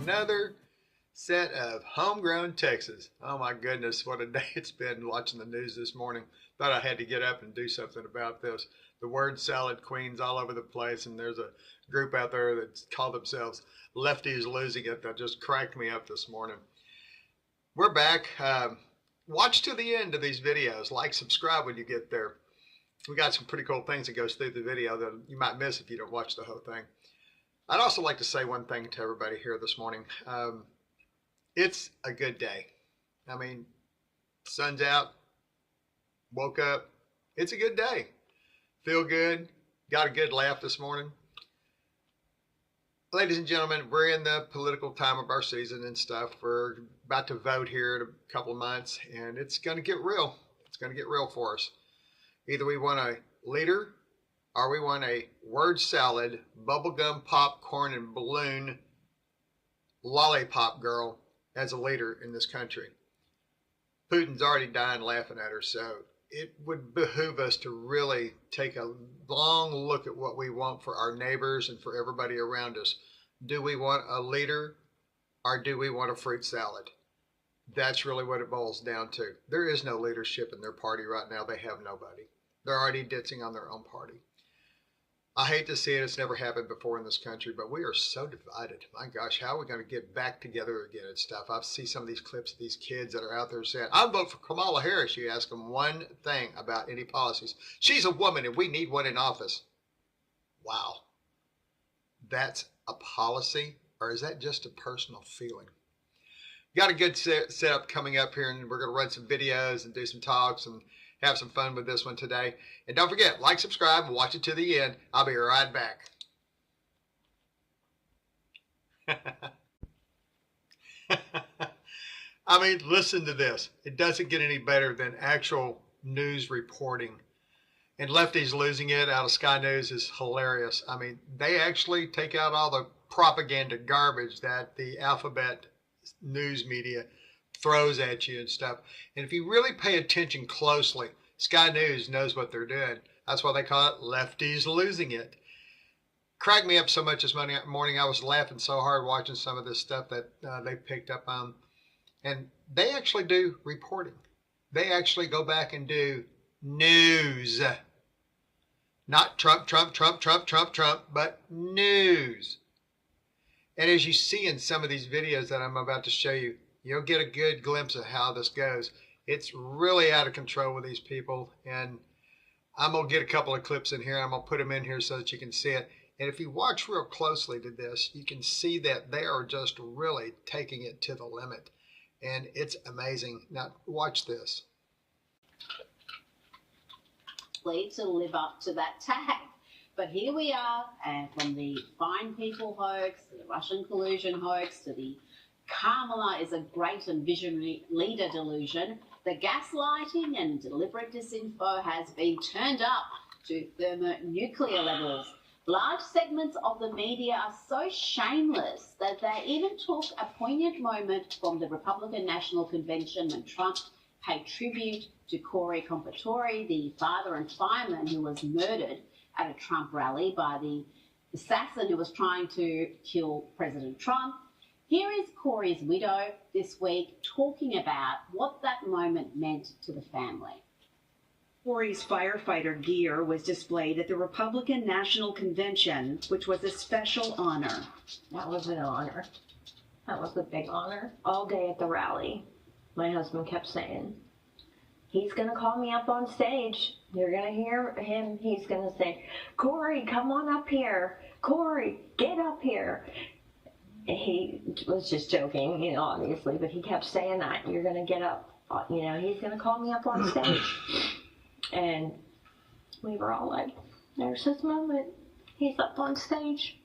another set of homegrown Texas. Oh my goodness, what a day it's been watching the news this morning. Thought I had to get up and do something about this. The word salad queens all over the place, and there's a group out there that call themselves Lefties Losing It that just cracked me up this morning. We're back. Watch to the end of these videos. Like, subscribe when you get there. We got some pretty cool things that goes through the video that you might miss if you don't watch the whole thing. I'd also like to say one thing to everybody here this morning. It's a good day. I mean, sun's out, woke up. It's a good day. Feel good. Got a good laugh this morning. Ladies and gentlemen, we're in the political time of our season and stuff. We're about to vote here in a couple of months, and it's going to get real. It's going to get real for us. Either we want a leader or we want a word salad, bubblegum, popcorn, and balloon lollipop girl as a leader in this country. Putin's already dying laughing at her, so it would behoove us to really take a long look at what we want for our neighbors and for everybody around us. Do we want a leader or do we want a fruit salad? That's really what it boils down to. There is no leadership in their party right now. They have nobody. They're already ditching on their own party. I hate to see it. It's never happened before in this country, but we are so divided. My gosh, how are we going to get back together again and stuff? I see some of these clips of these kids that are out there saying, "I vote for Kamala Harris." You ask them one thing about any policies. She's a woman and we need one in office. Wow. That's a policy, or is that just a personal feeling? Got a good setup coming up here, and we're going to run some videos and do some talks and have some fun with this one today. And don't forget, like, subscribe, and watch it to the end. I'll be right back. I mean, listen to this. It doesn't get any better than actual news reporting. And Lefties Losing It out of Sky News is hilarious. I mean, they actually take out all the propaganda garbage that the alphabet news media throws at you and stuff. And if you really pay attention closely, Sky News knows what they're doing. That's why they call it Lefties Losing It. Cracked me up so much this morning. I was laughing so hard watching some of this stuff that they picked up on. And they actually do reporting. They actually go back and do news. Not Trump, Trump, Trump, Trump, Trump, Trump, but news. And as you see in some of these videos that I'm about to show you, you'll get a good glimpse of how this goes. It's really out of control with these people. And I'm going to get a couple of clips in here. I'm going to put them in here so that you can see it. And if you watch real closely to this, you can see that they are just really taking it to the limit. And it's amazing. Now, watch this. To live up to that tag. But here we are, and from the Fine People hoax, to the Russian collusion hoax, to the Kamala is a great and visionary leader delusion, the gaslighting and deliberate disinfo has been turned up to thermonuclear levels. Large segments of the media are so shameless that they even took a poignant moment from the Republican National Convention when Trump paid tribute to Corey Compatore, the father and fireman who was murdered at a Trump rally by the assassin who was trying to kill President Trump. Here is Corey's widow this week talking about what that moment meant to the family. Corey's firefighter gear was displayed at the Republican National Convention, which was a special honor. That was an honor. That was a big honor. All day at the rally, my husband kept saying, "He's going to call me up on stage. You're going to hear him. He's going to say, 'Corey, come on up here. Corey, get up here.'" And he was just joking, you know, obviously, but he kept saying that. "You're going to get up. You know, he's going to call me up on stage." And we were all like, "There's his moment. He's up on stage."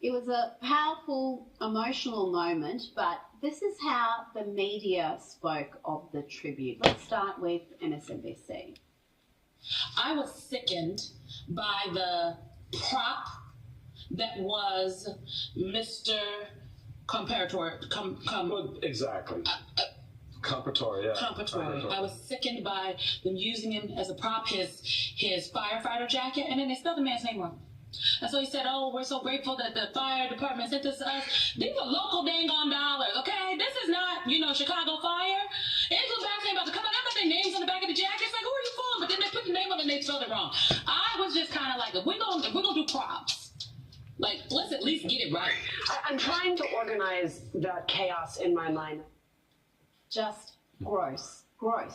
It was a powerful, emotional moment, but this is how the media spoke of the tribute. Let's start with MSNBC. I was sickened by the prop that was Mr. Comparator. Exactly. Comparator, yeah. Comparator. I was sickened by them using him as a prop, his firefighter jacket, and then they spelled the man's name wrong. And so he said, oh, we're so grateful that the fire department sent this to us. These are local dang on dollars, okay? This is not, Chicago Fire. Angela Bassett about to come out. They got their names on the back of the jacket. It's like, who are you fooling? But then they put the name on it and they spelled it wrong. I was just kind of like, if we're gonna do props, like, let's at least get it right. I'm trying to organize that chaos in my mind. Just gross.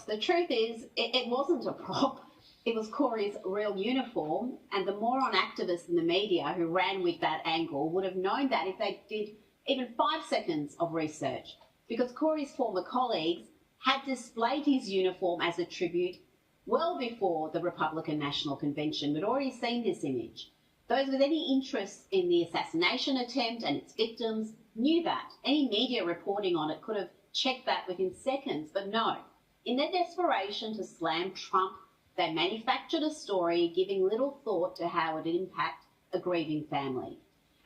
The truth is, it wasn't a prop. It was Corey's real uniform, and the moron activists in the media who ran with that angle would have known that if they did even 5 seconds of research, because Corey's former colleagues had displayed his uniform as a tribute well before the Republican National Convention. We'd already seen this image. Those with any interest in the assassination attempt and its victims knew that. Any media reporting on it could have checked that within seconds, but no. In their desperation to slam Trump, they manufactured a story giving little thought to how it would impact a grieving family.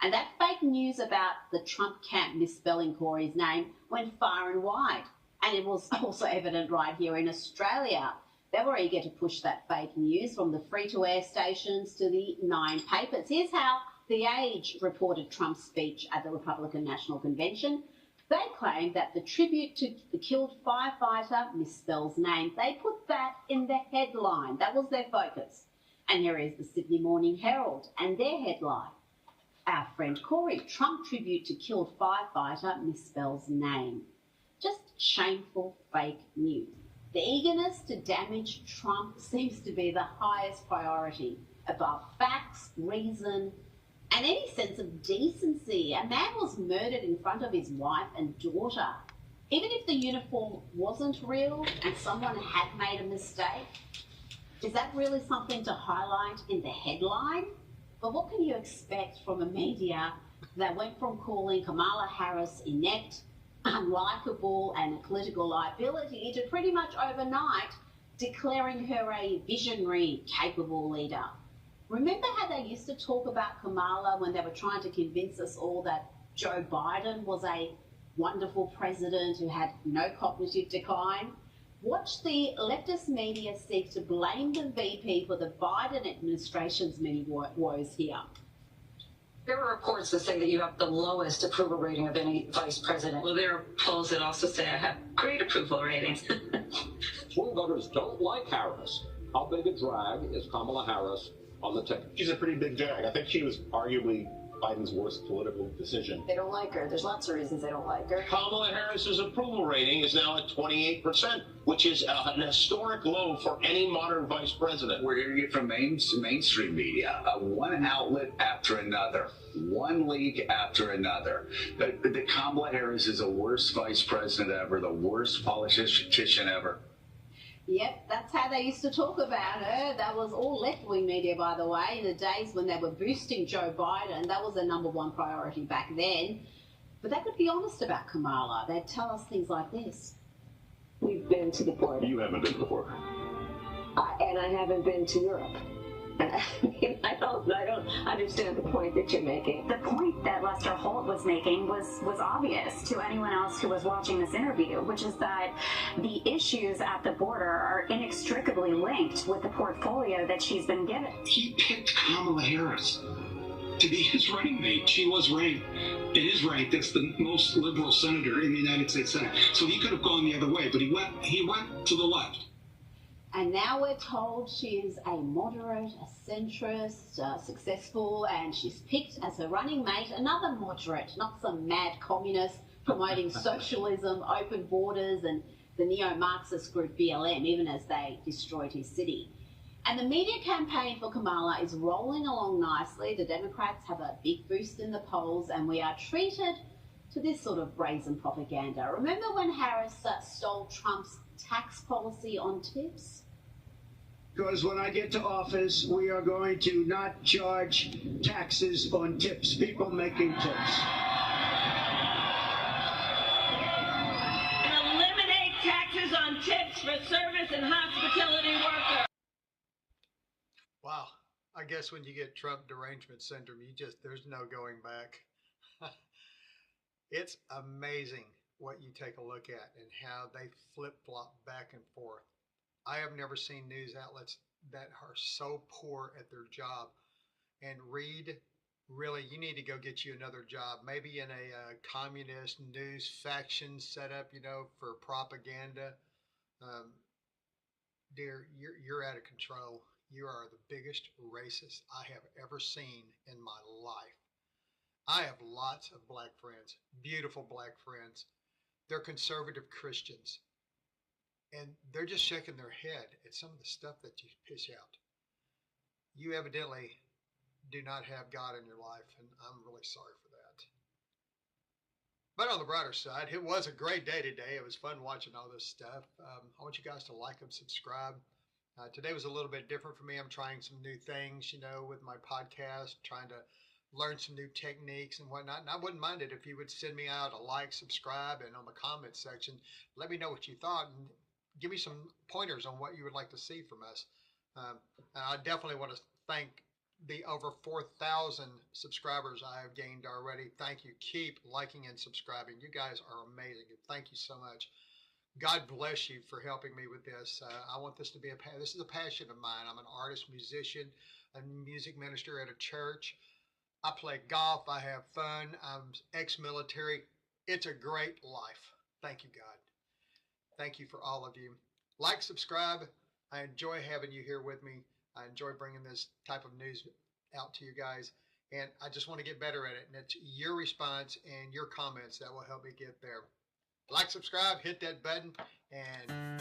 And that fake news about the Trump camp misspelling Corey's name went far and wide. And it was also evident right here in Australia. They were eager to push that fake news, from the free-to-air stations to the 9 papers. Here's how The Age reported Trump's speech at the Republican National Convention. They claimed that the tribute to the killed firefighter misspells names. They put that in the headline. That was their focus. And here is the Sydney Morning Herald and their headline. Our friend Corey, Trump tribute to killed firefighter misspells name. Just shameful fake news. The eagerness to damage Trump seems to be the highest priority, above facts, reason, and any sense of decency. A man was murdered in front of his wife and daughter. Even if the uniform wasn't real and someone had made a mistake, is that really something to highlight in the headline? But what can you expect from a media that went from calling Kamala Harris inept, unlikable and a political liability to pretty much overnight declaring her a visionary, capable leader? Remember how they used to talk about Kamala when they were trying to convince us all that Joe Biden was a wonderful president who had no cognitive decline? Watch the leftist media seek to blame the VP for the Biden administration's many woes here. There are reports that say that you have the lowest approval rating of any vice president. Well, there are polls that also say I have great approval ratings. Swing voters don't like Harris. How big a drag is Kamala Harris on the ticket? She's a pretty big drag. I think she was arguably Biden's worst political decision. They don't like her. There's lots of reasons they don't like her. Kamala Harris's approval rating is now at 28%, which is an historic low for any modern vice president. We're hearing it from mainstream media, one outlet after another, one leak after another. The Kamala Harris is the worst vice president ever, the worst politician ever. Yep, that's how they used to talk about her. That was all left-wing media, by the way, in the days when they were boosting Joe Biden. That was their number one priority back then. But they could be honest about Kamala. They'd tell us things like this. We've been to the border. You haven't been before. And I haven't been to Europe. I mean, I don't understand the point that you're making. The point that Lester Holt was making was obvious to anyone else who was watching this interview, which is that the issues at the border are inextricably linked with the portfolio that she's been given. He picked Kamala Harris to be his running mate. She was ranked, it is ranked, that's the most liberal senator in the United States Senate. So he could have gone the other way, but he went to the left. And now we're told she's a moderate, a centrist, successful, and she's picked as her running mate another moderate, not some mad communist promoting socialism, open borders, and the neo-Marxist group BLM, even as they destroyed his city. And the media campaign for Kamala is rolling along nicely. The Democrats have a big boost in the polls, and we are treated to this sort of brazen propaganda. Remember when Harris stole Trump's tax policy on tips? Because when I get to office, we are going to not charge taxes on tips, people making tips. And eliminate taxes on tips for service and hospitality workers. Wow. I guess when you get Trump derangement syndrome, there's no going back. It's amazing what you take a look at and how they flip-flop back and forth. I have never seen news outlets that are so poor at their job. And Reed, really, you need to go get you another job, maybe in a communist news faction set up, for propaganda. Dear, you're out of control. You are the biggest racist I have ever seen in my life. I have lots of black friends, beautiful black friends. They're conservative Christians. And they're just shaking their head at some of the stuff that you piss out. You evidently do not have God in your life, and I'm really sorry for that. But on the brighter side, it was a great day today. It was fun watching all this stuff. I want you guys to like and subscribe. Today was a little bit different for me. I'm trying some new things, with my podcast, trying to learn some new techniques and whatnot. And I wouldn't mind it if you would send me out a like, subscribe, and on the comment section, let me know what you thought and give me some pointers on what you would like to see from us. And I definitely want to thank the over 4,000 subscribers I have gained already. Thank you. Keep liking and subscribing. You guys are amazing. Thank you so much. God bless you for helping me with this. I want this to be this is a passion of mine. I'm an artist, musician, a music minister at a church. I play golf. I have fun. I'm ex-military. It's a great life. Thank you, God. Thank you for all of you. Like, subscribe. I enjoy having you here with me. I enjoy bringing this type of news out to you guys. And I just want to get better at it. And it's your response and your comments that will help me get there. Like, subscribe, hit that button, and